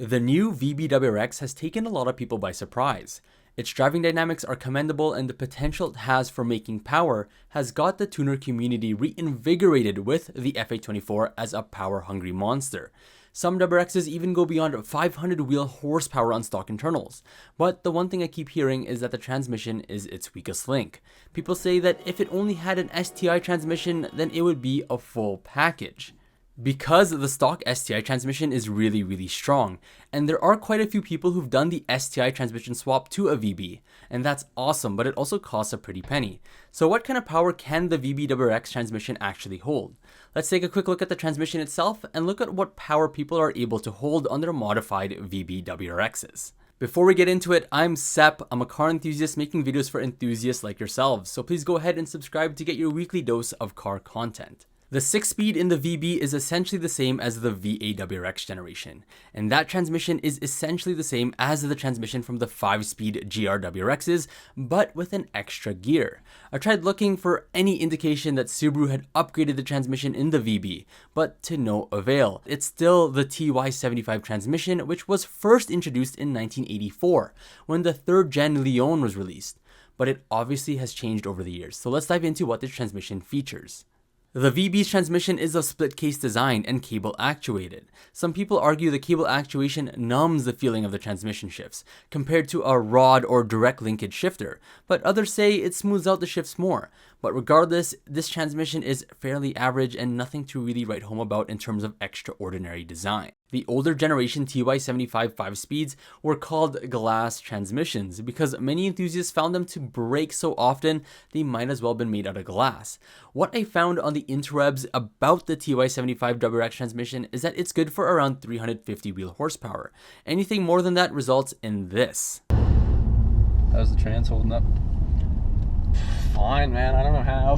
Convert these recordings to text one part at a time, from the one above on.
The new VB WRX has taken a lot of people by surprise. Its driving dynamics are commendable, and the potential it has for making power has got the tuner community reinvigorated with the F824 as a power-hungry monster. Some WRXs even go beyond 500 wheel horsepower on stock internals. But the one thing I keep hearing is that the transmission is its weakest link. People say that if it only had an STI transmission, then it would be a full package. Because the stock STI transmission is really strong, and there are quite a few people who've done the STI transmission swap to a VB, and that's awesome, but it also costs a pretty penny. So what kind of power can the VB WRX transmission actually hold? Let's take a quick look at the transmission itself and look at what power people are able to hold on their modified VB WRXs. Before we get into it, I'm Sep. I'm a car enthusiast making videos for enthusiasts like yourselves, so please go ahead and subscribe to get your weekly dose of car content. The 6-speed in the VB is essentially the same as the VA WRX generation, and that transmission is essentially the same as the transmission from the 5-speed GR WRXs, but with an extra gear. I tried looking for any indication that Subaru had upgraded the transmission in the VB, but to no avail. It's still the TY75 transmission, which was first introduced in 1984, when the 3rd gen Leon was released, but it obviously has changed over the years, so let's dive into what this transmission features. The VB's transmission is a split case design and cable actuated. Some people argue the cable actuation numbs the feeling of the transmission shifts, compared to a rod or direct linkage shifter, but others say it smooths out the shifts more. But regardless, this transmission is fairly average and nothing to really write home about in terms of extraordinary design. The older generation TY75 5-speeds were called glass transmissions because many enthusiasts found them to break so often they might as well have been made out of glass. What I found on the interwebs about the TY75 WRX transmission is that it's good for around 350 wheel horsepower. Anything more than that results in this. How's the trans holding up? Fine, man. I don't know how.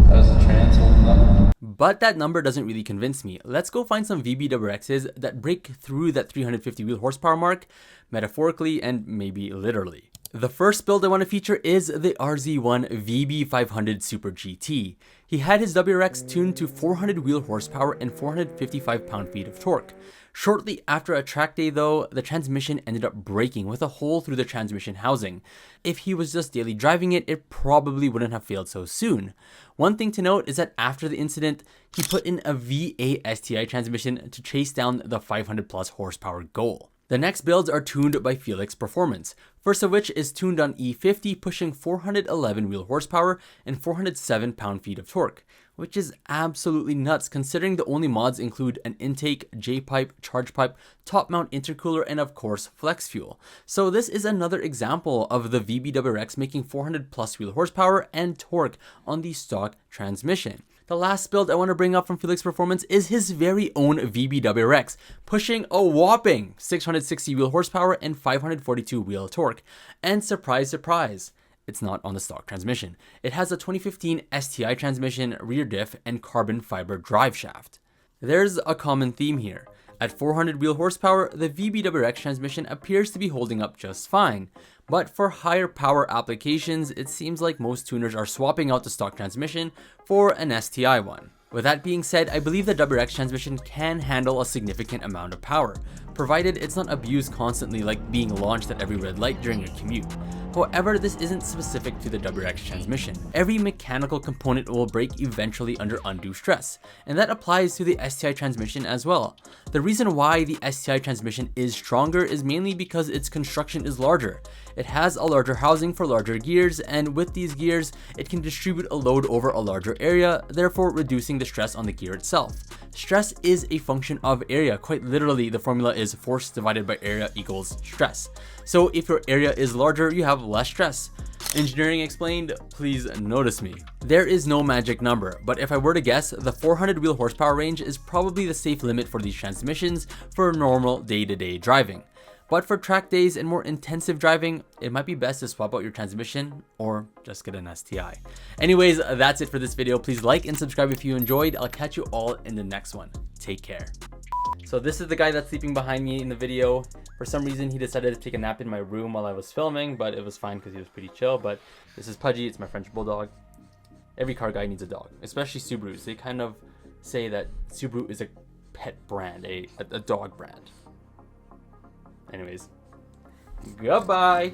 How's the trans holding up? But that number doesn't really convince me. Let's go find some VB WRXs that break through that 350 wheel horsepower mark, metaphorically and maybe literally. The first build I want to feature is the RZ1 VB500 Super GT. He had his WRX tuned to 400 wheel horsepower and 455 pound-feet of torque. Shortly after a track day though, the transmission ended up breaking with a hole through the transmission housing. If he was just daily driving it, it probably wouldn't have failed so soon. One thing to note is that after the incident, he put in a VA STI transmission to chase down the 500 plus horsepower goal. The next builds are tuned by Felix Performance, first of which is tuned on E50 pushing 411 wheel horsepower and 407 pound-feet of torque, which is absolutely nuts considering the only mods include an intake, J-pipe, charge pipe, top mount intercooler, and of course flex fuel. So this is another example of the VB WRX making 400 plus wheel horsepower and torque on the stock transmission. The last build I want to bring up from Felix Performance is his very own VB WRX, pushing a whopping 660 wheel horsepower and 542 wheel torque. And surprise, surprise, it's not on the stock transmission. It has a 2015 STI transmission, rear diff, and carbon fiber drive shaft. There's a common theme here. At 400 wheel horsepower, the VB WRX transmission appears to be holding up just fine. But for higher power applications, it seems like most tuners are swapping out the stock transmission for an STI one. With that being said, I believe the WRX transmission can handle a significant amount of power, provided it's not abused constantly like being launched at every red light during your commute. However, this isn't specific to the WRX transmission. Every mechanical component will break eventually under undue stress, and that applies to the STI transmission as well. The reason why the STI transmission is stronger is mainly because its construction is larger. It has a larger housing for larger gears, and with these gears, it can distribute a load over a larger area, therefore reducing the stress on the gear itself. Stress is a function of area. Quite literally, the formula is force divided by area equals stress. So if your area is larger, you have less stress. Engineering explained, please notice me. There is no magic number, but if I were to guess, the 400 wheel horsepower range is probably the safe limit for these transmissions for normal day-to-day driving. But for track days and more intensive driving, it might be best to swap out your transmission or just get an STI. Anyways, that's it for this video. Please like and subscribe if you enjoyed. I'll catch you all in the next one. Take care. So this is the guy that's sleeping behind me in the video. For some reason, he decided to take a nap in my room while I was filming, but it was fine because he was pretty chill. But this is Pudgy. It's my French Bulldog. Every car guy needs a dog, especially Subarus. They kind of say that Subaru is a pet brand, a dog brand. Anyways, goodbye.